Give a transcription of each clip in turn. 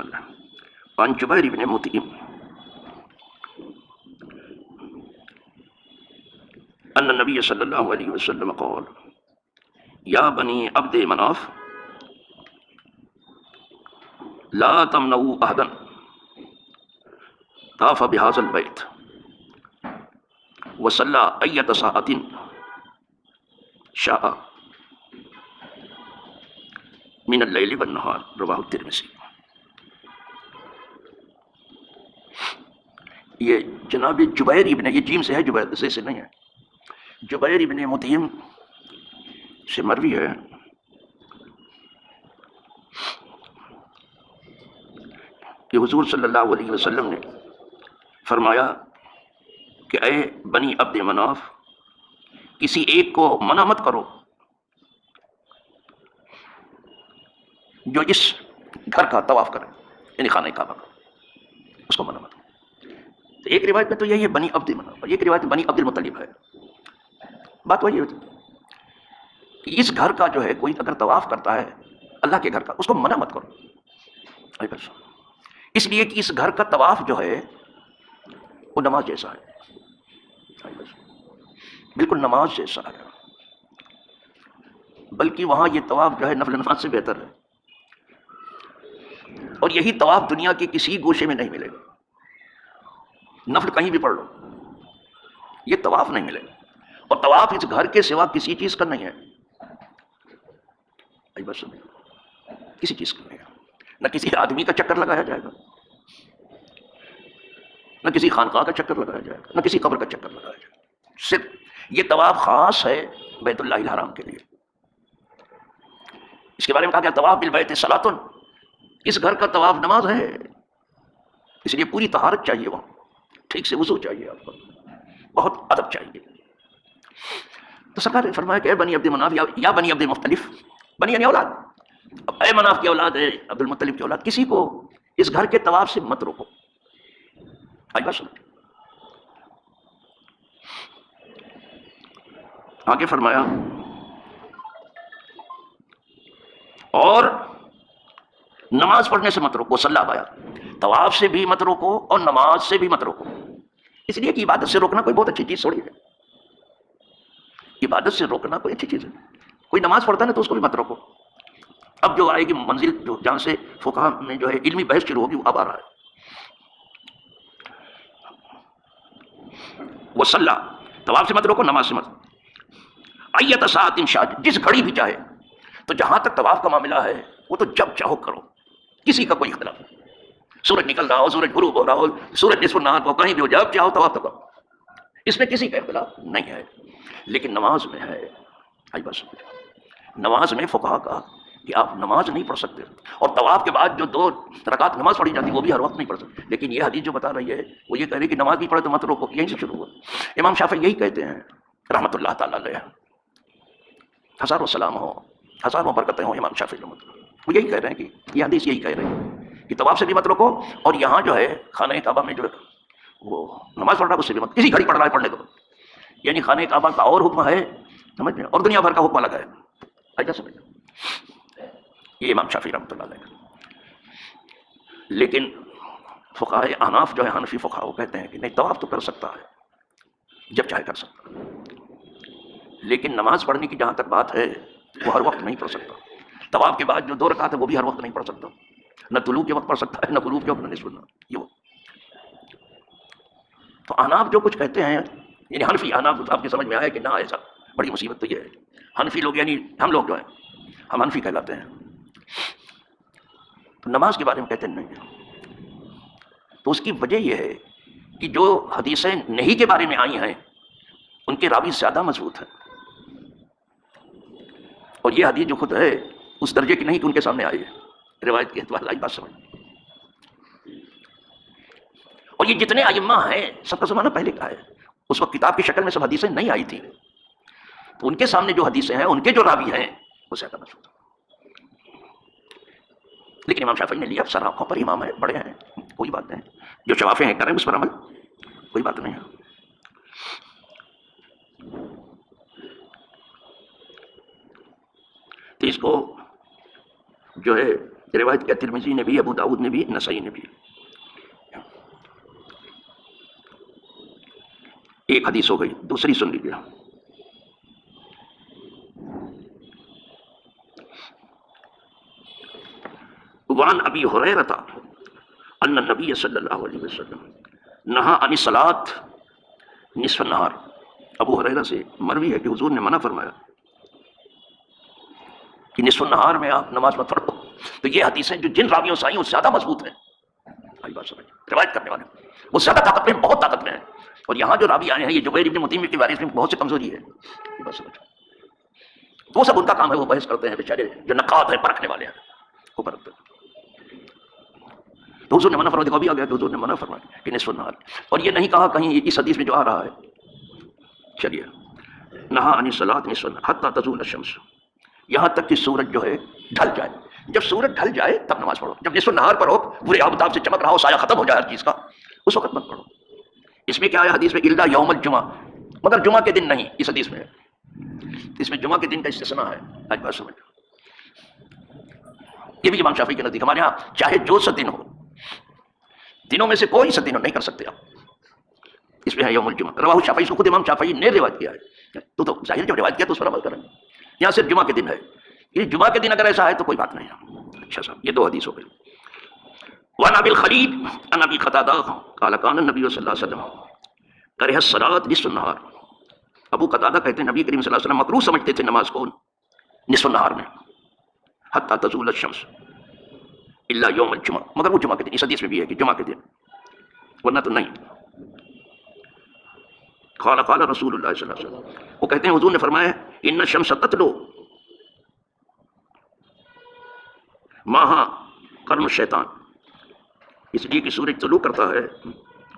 اللہ. عن جبیر بن مطعم ان النبی صلی اللہ علیہ وسلم قال یا بنی عبد مناف لا تمنعوا احدا طاف بهذا البيت وصلى أية ساعة شاء من الليل والنهار رواه الترمذی. یہ جناب جبیر ابن، یہ جیم سے ہے، جبیر سے نہیں ہے، جبیر ابن مطعم سے مروی ہے کہ حضور صلی اللہ علیہ وسلم نے فرمایا کہ اے بنی عبد مناف، کسی ایک کو منع مت کرو جو اس گھر کا طواف کرے، یعنی خانہ کعبہ کا، اس کو منع مت کرو. تو ایک روایت میں تو یہی ہے بنی عبد مناف، اور ایک روایت میں بنی عبد المطلب ہے. بات وہی ہوتی کہ اس گھر کا جو ہے کوئی اگر طواف کرتا ہے اللہ کے گھر کا، اس کو منع مت کرو. اس لیے کہ اس گھر کا طواف جو ہے وہ نماز جیسا ہے، بالکل نماز جیسا ہے، بلکہ وہاں یہ طواف جو ہے نفل نماز سے بہتر ہے. اور یہی طواف دنیا کے کسی گوشے میں نہیں ملے گا. نفل کہیں بھی پڑھ لو، یہ طواف نہیں ملے گا. اور طواف اس گھر کے سوا کسی چیز کا نہیں ہے، بس کسی چیز کا نہیں ہے. نہ کسی آدمی کا چکر لگایا جائے گا، نہ کسی خانقاہ کا چکر لگایا جائے گا، نہ کسی قبر کا چکر لگایا جائے گا. صرف یہ طواف خاص ہے بیت اللہ الحرام کے لیے. اس کے بارے میں کہا کہ طواف بالبیت صلاۃ، اس گھر کا طواف نماز ہے. اس لیے پوری طہارت چاہیے، وہاں ٹھیک سے وضو چاہیے، آپ کو بہت ادب چاہیے. تو سرکار نے فرمایا کہ اے بنی عبد مناف یا بنی عبد مختلف، بنی یعنی اولاد، اب اے مناف کی اولاد ہے، عبد المطلب کی اولاد، کسی کو اس گھر کے طواف سے مت روکو. آگے فرمایا اور نماز پڑھنے سے مت روکو. صلی اللہ علیہ، طواف سے بھی مت روکو اور نماز سے بھی مت روکو. اس لیے کہ عبادت سے روکنا کوئی بہت اچھی چیز تھوڑی ہے. عبادت سے روکنا کوئی اچھی چیز ہے. کوئی نماز پڑھتا ہے نا تو اس کو بھی مت روکو. اب جو آئے گی منزل، جو جہاں سے فقہا میں جو ہے علمی بحث شروع ہوگی، وہ اب آ رہا ہے. وہ صلی، طواف سے مت روکو، نماز سے مت. ایت ساعت شاء، جس گھڑی بھی چاہے. تو جہاں تک طواف کا معاملہ ہے وہ تو جب چاہو کرو، کسی کا کوئی اختلاف نہیں. سورج نکل رہا ہو، سورج غروب ہو رہا ہو، سورج نصف النہار کو کہیں بھی ہو، جب چاہو طواف کرو، اس میں کسی کا اختلاف نہیں ہے. لیکن نماز میں ہے، بس نماز میں فقہا کا کہ آپ نماز نہیں پڑھ سکتے. اور طواف کے بعد جو 2 رکعت نماز پڑھی جاتی ہے وہ بھی ہر وقت نہیں پڑھ سکتے. لیکن یہ حدیث جو بتا رہی ہے وہ یہ کہہ رہی ہے کہ نماز بھی پڑھے تو مت روکو. یہیں سے شروع ہوا. امام شافعی یہی کہتے ہیں رحمۃ اللہ تعالیٰ علیہ، ہزاروں سلام ہو، ہزاروں برکتیں ہوں امام شافعی رحمۃ اللہ. وہ یہی کہہ رہے ہیں کہ یہ حدیث یہی کہہ رہی ہے کہ طواف سے بھی مت روکو، اور یہاں جو ہے خانہ کعبہ میں جو وہ نماز پڑھ رہا ہے اس سے بھی مت، کسی گھڑی پڑھ رہا ہے پڑھنے کو. یعنی خانہ کعبہ کا اور حکم ہے، سمجھ میں، اور دنیا بھر کا حکم الگ ہے. ایسا سمجھ، یہ امام شافعی رحمۃ اللہ علیہ. لیکن فقہاء احناف جو ہے، حنفی فقہاء، وہ کہتے ہیں کہ نہیں، طواف تو کر سکتا ہے، جب چاہے کر سکتا ہے. لیکن نماز پڑھنے کی جہاں تک بات ہے وہ ہر وقت نہیں پڑھ سکتا. طواف کے بعد جو 2 رکعت ہے وہ بھی ہر وقت نہیں پڑھ سکتا. نہ طلوع کے وقت پڑھ سکتا ہے، نہ غروب کے وقت، نہ نصف النہار. یہ تو احناف جو کچھ کہتے ہیں، یعنی حنفی احناف، آپ کی سمجھ میں آیا کہ نہ؟ ایسا بڑی مصیبت تو یہ ہے. حنفی لوگ یعنی ہم لوگ جو ہیں، ہم حنفی کہلاتے ہیں، تو نماز کے بارے میں کہتے ہیں نہیں. تو اس کی وجہ یہ ہے کہ جو حدیثیں نہیں کے بارے میں آئی ہیں ان کے راوی زیادہ مضبوط ہیں. اور یہ حدیث جو خود ہے اس درجے کی نہیں کہ ان کے سامنے آئی ہے، روایت کے اعتبار سے بات سمجھ. اور یہ جتنے ائمہ ہیں سب کا زمانہ پہلے کا ہے، اس وقت کتاب کی شکل میں سب حدیثیں نہیں آئی تھیں. تو ان کے سامنے جو حدیثیں ہیں، ان کے جو راوی ہیں وہ زیادہ مضبوط ہیں. لیکن امام شافعی نے لیا، سر آنکھوں پر امام ہے، بڑے ہیں، کوئی بات نہیں. جو شوافی ہیں کریں اس پر عمل، کوئی بات نہیں ہے. تو اس کو جو ہے یہ روایت کیا ترمذی نے بھی، ابو داؤد نے بھی، نسائی نے بھی۔ ایک حدیث ہو گئی، دوسری سن لیجیے۔ وعن ابی ہریرہ ان النبی صلی اللہ علیہ وسلم نہا عن الصلاۃ نصف النہار، ابو ہریرہ سے مروی ہے کہ حضور نے منع فرمایا کہ نصف النہار میں آپ نماز مت پڑھو۔ تو یہ حدیثیں جو جن راویوں سے آئی وہ زیادہ مضبوط ہیں، آئی بات سمجھ، روایت کرنے والے وہ زیادہ طاقت میں، بہت طاقت میں ہیں، اور یہاں جو راوی آئے ہیں یہ جبیر ابن مطعم کے بارے میں بہت سی کمزوری ہے، یہ بات سمجھ۔ وہ سب ان کا کام ہے، وہ بحث کرتے ہیں بیچارے جو نقاد ہیں، پرکھنے والے ہیں، وہ پرکھتے ہیں۔ تو حضور نے منع فرمایا، دیکھو ابھی آ گیا کہ حضور نے منع فرمایا کہ نصف النہار، اور یہ نہیں کہا کہیں اس حدیث میں جو آ رہا ہے، چلیے نہا عن الصلاۃ نصف النہار حتی تزول الشمس، یہاں تک کہ سورج جو ہے ڈھل جائے۔ جب سورج ڈھل جائے تب نماز پڑھو، جب نصف النہار پر ہو، پورے آفتاب سے چمک رہا ہو، سایہ ختم ہو جائے ہر چیز کا، اس وقت مت پڑھو۔ اس میں کیا ہے حدیث میں، الا یوم الجمعہ، مگر جمعہ کے دن نہیں، اس حدیث میں ہے، اس میں جمعہ کے دن کا استثناء ہے، آج بات سمجھ۔ یہ بھی امام شافعی کے نزدیک، ہمارے ہاں چاہے جو سا دن ہو، دنوں میں سے کوئی سا دن ہو، نہیں کر سکتے آپ، اس میں ہے یوم الجمعہ۔ رواہ شافعی، اس کو خود امام شافعی نے روایت کیا ہے، تو ظاہر جب روایت کیا تو اس پر عمل کریں، یہاں صرف جمعہ کے دن ہے، یہ جمعہ کے دن اگر ایسا ہے تو کوئی بات نہیں ہے۔ اچھا صاحب، یہ دو حدیث ہو گئی۔ وعن ابی الخلیل عن ابی قتادہ قال کان النبی صلی اللہ علیہ وسلم کرہ الصلاۃ نصف النہار، ابو قتادہ کہتے ہیں نبی کریم صلی اللہ علیہ وسلم مکروہ سمجھتے تھے نماز کو نصف النہار میں، حتی تزول الشمس الا یوم الجمعہ، مگر وہ جمعہ کے دن، اس حدیث میں بھی ہے کہ جمعہ کے دن، ورنہ تو نہیں۔ قال قال رسول اللہ صلی اللہ علیہ وسلم، وہ کہتے ہیں حضور نے فرمایا ان الشمس تطلع ماہا قرن الشیطان، اس لیے کہ سورج طلوع کرتا ہے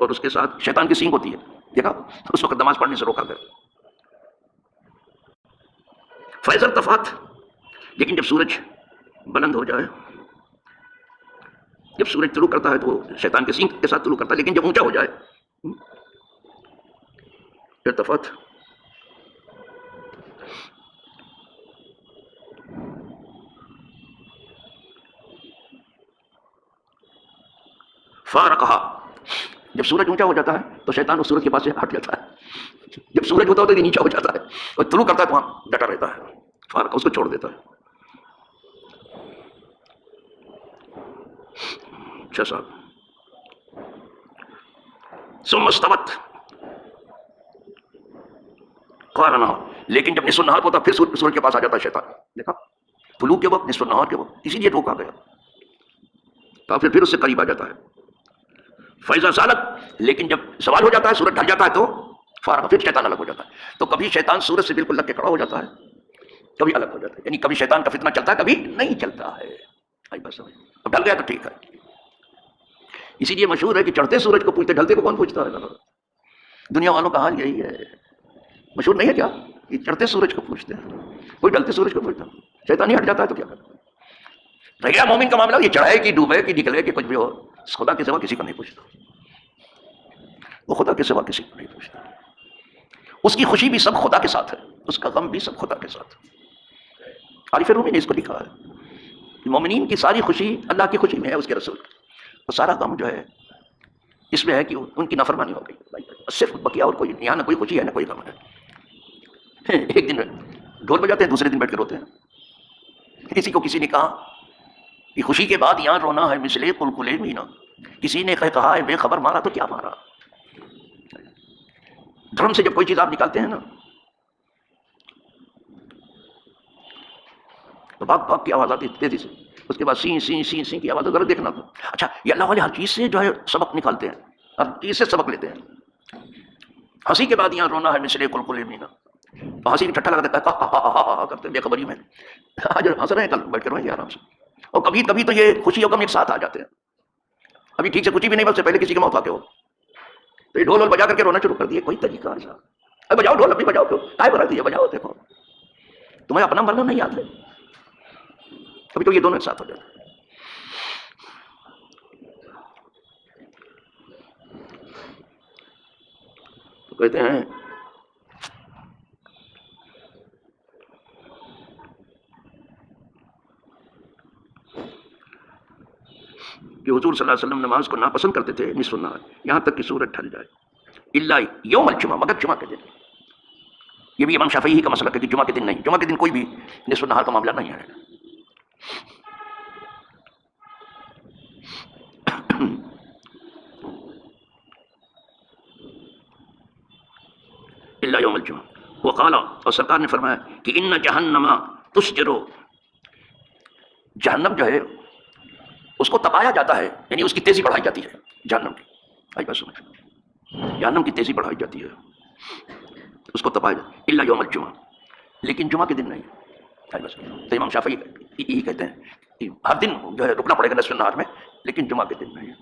اور اس کے ساتھ شیطان کی سینگ ہوتی ہے، دیکھا، اس وقت نماز پڑھنے سے روکا گیا۔ فیض ارتفعت، لیکن جب سورج بلند ہو جائے، جب سورج طلوع کرتا ہے تو وہ شیطان کے سینگ کے ساتھ طلوع کرتا ہے، لیکن جب اونچا ہو جائے، ارتفعت، فارقہا، جب سورج اونچا ہو جاتا ہے تو شیطان اس سورج کے پاس سے ہٹ جاتا ہے، جب سورج ہوتا ہے تو نیچا ہو جاتا ہے اور طلوع کرتا ہے تو وہاں ڈٹا رہتا ہے، فارقہ، اس کو چھوڑ دیتا ہے۔ اچھا صاحب، ثم استوت قارنا، لیکن جب نصف النہار ہوتا پھر سورج کے پاس آ جاتا ہے شیطان، دیکھا، طلوع کے وقت، نصف النہار کے وقت، اسی لیے روکا گیا، تو پھر اس سے قریب آ جاتا ہے۔ فیضا زالت، لیکن جب سوال ہو جاتا ہے، سورج ڈھل جاتا ہے تو فارغ، پھر شیطان الگ ہو جاتا ہے، تو کبھی شیطان سورج سے بالکل لگ کے کھڑا ہو جاتا ہے، کبھی الگ ہو جاتا ہے، یعنی کبھی شیطان کا فتنہ چلتا ہے، کبھی نہیں چلتا ہے، بس سمجھ، اب ڈھل گیا تو ٹھیک ہے۔ اسی لیے مشہور ہے کہ چڑھتے سورج کو پوچھتے، ڈھلتے کو کون پوچھتا ہے؟ دنیا والوں کا حال یہی ہے، مشہور نہیں ہے کیا کہ چڑھتے سورج کو پوچھتے ہیں، کوئی ڈھلتے سورج کو پوچھتا، شیطان ہی ہٹ جاتا ہے تو کیا کرتا ہے؟ رہ گیا مومن کا معاملہ، یہ چڑھائے کہ ڈوبے کہ نکلے کہ کچھ بھی ہو، خدا کے سوا کسی کو نہیں پوچھتا، وہ خدا کے سوا کسی کو نہیں پوچھتا، اس کی خوشی بھی سب خدا کے ساتھ ہے، اس کا غم بھی سب خدا کے ساتھ ہے۔ عارف رومی نے اس کو لکھا ہے کہ مومنین کی ساری خوشی اللہ کی خوشی میں ہے، اس کے رسول، اور سارا غم جو ہے اس میں ہے کہ ان کی نافرمانی ہو گئی، صرف بقیہ اور کوئی یہاں نہ کوئی خوشی ہے نہ کوئی غم ہے۔ ایک دن ڈھول بجاتے ہیں، دوسرے دن بیٹھ کے روتے ہیں۔ کسی کو کسی نے کہا کہ خوشی کے بعد یہاں رونا ہے مثلے قلقلے مینا، کسی نے کہا ہے بے خبر مارا تو کیا مارا۔ ڈرم سے جب کوئی چیز آپ نکالتے ہیں نا تو بھاگ بھاگ کی آواز آتی ہے تیزی سے، اس کے بعد سین سین سین سین کی آواز، ذرا دیکھنا تو اچھا، یہ اللہ والے ہر چیز سے جو ہے سبق نکالتے ہیں، ہر چیز سے سبق لیتے ہیں۔ ہنسی کے بعد یہاں رونا ہے مثلے قلقلے مینا، ہنسی کی ٹھٹھا لگتا ہے کرتے بے خبری میں، آج ہنس رہے ہیں کل بیٹھ کر روئیں گے آرام سے۔ اور کبھی کبھی تو یہ خوشی اور غم ایک ساتھ آ جاتے ہیں، ابھی ٹھیک سے کچھ بھی نہیں، بس سے پہلے کسی کی موت آ کے ہو تو یہ ڈھول بجا کر کے رونا شروع کر دیے، کوئی طریقہ ایسا؟ اب بجاؤ ڈھول، ابھی بجاؤ، کیوں ٹائم بنا دیے، بجاؤ، دیکھو تمہیں اپنا مرنا نہیں یاد ہے، کبھی تو یہ دونوں ایک ساتھ ہو جاتے ہیں۔ تو کہتے ہیں حضور صلی اللہ علیہ وسلم نماز کو ناپسند کرتے تھے نصف النہار، یہاں تک کہ سورج ڈھل جائے، الا یوم الجمعہ، مگر جمعہ کے دن۔ یہ بھی امام شافعی ہی کا مسئلہ ہے کہ جمعہ کے دن نہیں، جمعہ کے دن کوئی بھی نصف النہار کا معاملہ نہیں ہے۔ الا یوم الجمعہ۔ وقال، اور سرکار نے فرمایا کہ ان جہنم تسجر، جہنم جو ہے اس کو تپایا جاتا ہے، یعنی اس کی تیزی بڑھائی جاتی ہے، جہنم کی، آئی بات سمجھ، جہنم کی تیزی بڑھائی جاتی ہے، اس کو تپایا جاتا ہے، الا یوم الجمعہ، لیکن جمعہ کے دن نہیں، آئی بات سمجھ۔ تو امام شافعی یہی کہتے ہیں کہ ہر دن جو ہے رکنا پڑے گا نصف النہار میں، لیکن جمعہ کے دن نہیں۔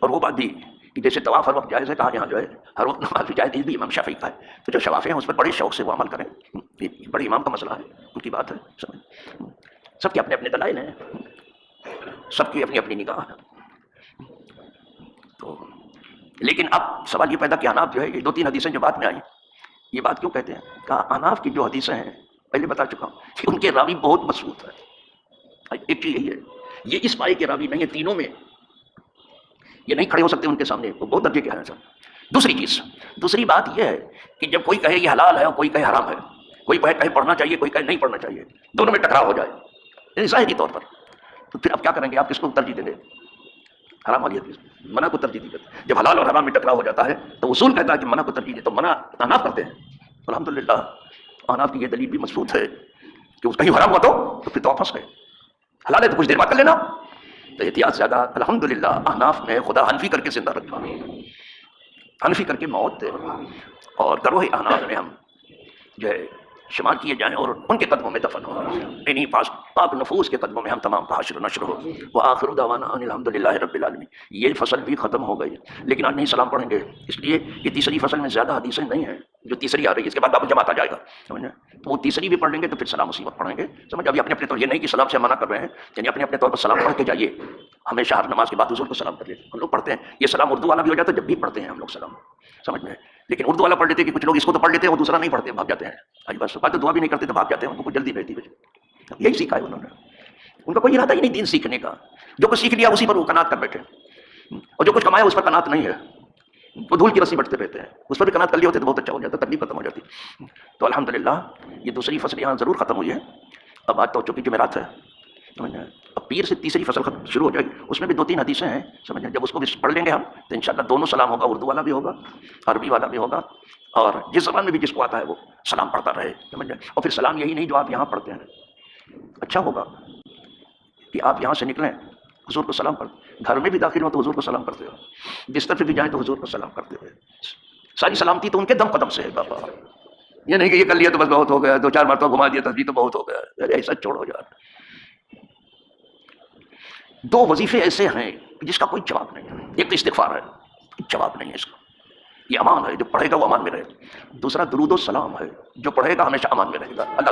اور وہ بات بھی کہ جیسے طواف ہر وقت جائز ہے، کہا یہاں جو ہے ہر وقت نماز بھی جائز، یہ بھی امام شافعی کا ہے۔ تو جو شوافی ہیں اس پر بڑے شوق سے وہ عمل کریں، یہ بڑے امام کا مسئلہ ہے، ان کی بات ہے، سب کے اپنے اپنے دلائل ہیں، سب کی اپنی اپنی نگاہ ہے۔ تو لیکن اب سوال یہ پیدا کہ اناف جو ہے، یہ 2-3 حدیثیں جو بعد میں آئی، یہ بات کیوں کہتے ہیں؟ کہا اناف کی جو حدیثیں ہیں پہلے بتا چکا ہوں کہ ان کے راوی بہت مضبوط ہے۔ ایک چیز یہی ہے، یہ اس پائے کے راوی نہیں ہے، تینوں میں یہ نہیں کھڑے ہو سکتے ان کے سامنے، وہ بہت درجے کے ہیں سب۔ دوسری بات یہ ہے کہ جب کوئی کہے یہ حلال ہے اور کوئی کہے حرام ہے، کوئی کہے پڑھنا چاہیے، کوئی کہے نہیں پڑھنا چاہیے، دونوں میں ٹکراؤ ہو جائے یعنی ظاہری طور پر، تو پھر اب کیا کریں گے؟ آپ کس کو ترجیح دیں گے؟ حرام والی حدیث منع کو ترجیح دی جاتی ہے۔ جب حلال اور حرام میں ٹکراؤ ہو جاتا ہے تو اصول کہتا ہے کہ منع کو ترجیح دے، تو منع اناف کرتے ہیں۔ الحمدللہ اناف کی یہ دلیل بھی مضبوط ہے کہ کہیں حرام ہوا تو پھر تو آپ پھنس گئے، حلال ہے تو کچھ دیر بعد کر لینا، تو احتیاط زیادہ۔ الحمدللہ احناف میں خدا حنفی کر کے زندہ رکھا، حنفی کر کے موت دے، اور گروہ احناف میں ہم جو ہے شمار کیے جائیں اور ان کے قدموں میں دفن ہو، انہی پاک نفوس کے قدموں میں ہم تمام کا حشر و نشر ہو۔ وآخر دعوانا ان الحمدللہ رب العالمین۔ یہ فصل بھی ختم ہو گئی، لیکن آج نہیں سلام پڑھیں گے، اس لیے کہ تیسری فصل میں زیادہ حدیثیں نہیں ہیں، جو تیسری آ رہی ہے اس کے بعد باب الجماعت آ جائے گا، سمجھے؟ تو وہ تیسری بھی پڑھ لیں گے تو پھر سلام اسی وقت پڑھیں گے، سمجھ؟ ابھی اپنے اپنے طور، یہ نہیں کہ سلام سے منع کر رہے ہیں، یعنی اپنے اپنے طور پر سلام پڑھ کے جائیے، ہمیشہ ہر نماز کے بعد حضور کو سلام کر لیتے ہم لوگ پڑھتے ہیں۔ یہ سلام اردو والا بھی ہو جاتا ہے، جب بھی پڑھتے ہیں ہم لوگ سلام، سمجھ میں؟ لیکن اردو والا پڑھ لیتے کہ کچھ لوگ اس کو تو پڑھ لیتے ہیں اور دوسرا نہیں پڑھتے، بھاگ جاتے ہیں، آج بس بات دعا بھی نہیں کرتے تو بھاگ جاتے ہیں، ان کو جلدی رہتی ہے۔ یہی سیکھا ہے انہوں نے، ان کا کوئی ارادہ ہی نہیں دین سیکھنے کا، جو کچھ سیکھ لیا اسی پر وہ قناعت کر بیٹھے، اور جو کچھ کمایا اس پر قناعت نہیں ہے، وہ دھول کی رسی بٹتے رہتے ہیں، اس پر بھی قناعت کر لیے ہوتے تو بہت اچھا ہو جاتا، تکلیف ختم ہو جاتی۔ تو الحمدللہ یہ دوسری فصل یہاں ضرور ختم ہوئی ہے، اب آج تو چونکہ جمعرات ہے، اب پیر سے تیسری فصل شروع ہو جائے گی، اس میں بھی 2-3 حدیثیں ہیں، سمجھیں؟ جب اس کو بھی پڑھ لیں گے ہم تو انشاءاللہ دونوں سلام ہوگا، اردو والا بھی ہوگا، عربی والا بھی ہوگا، اور جس زبان میں بھی جس کو آتا ہے وہ سلام پڑھتا رہے، سمجھ جائے؟ اور پھر سلام یہی نہیں جو آپ یہاں پڑھتے ہیں، اچھا ہوگا کہ آپ یہاں سے نکلیں حضور کو سلام پڑھ، گھر میں بھی داخل ہو تو حضور کو سلام کرتے ہو، بستر پہ بھی جائیں تو حضور کو سلام کرتے ہوئے، ساری سلامتی تو ان کے دم قدم سے ہے بابا، یہ نہیں کہ یہ کر لیا تو بس بہت ہو گیا، 2-4 مرتبہ گھما دیا تسبیح تو بہت ہو گیا، ایسا چھوڑو یار۔ 2 وظیفے ایسے ہیں جس کا کوئی جواب نہیں ہے، ایک تو استغفار ہے، جواب نہیں ہے اس کا، یہ امان ہے، جو پڑھے گا وہ امان میں رہے گا، دوسرا درود و سلام ہے، جو پڑھے گا ہمیشہ امان میں رہے گا۔ اللہ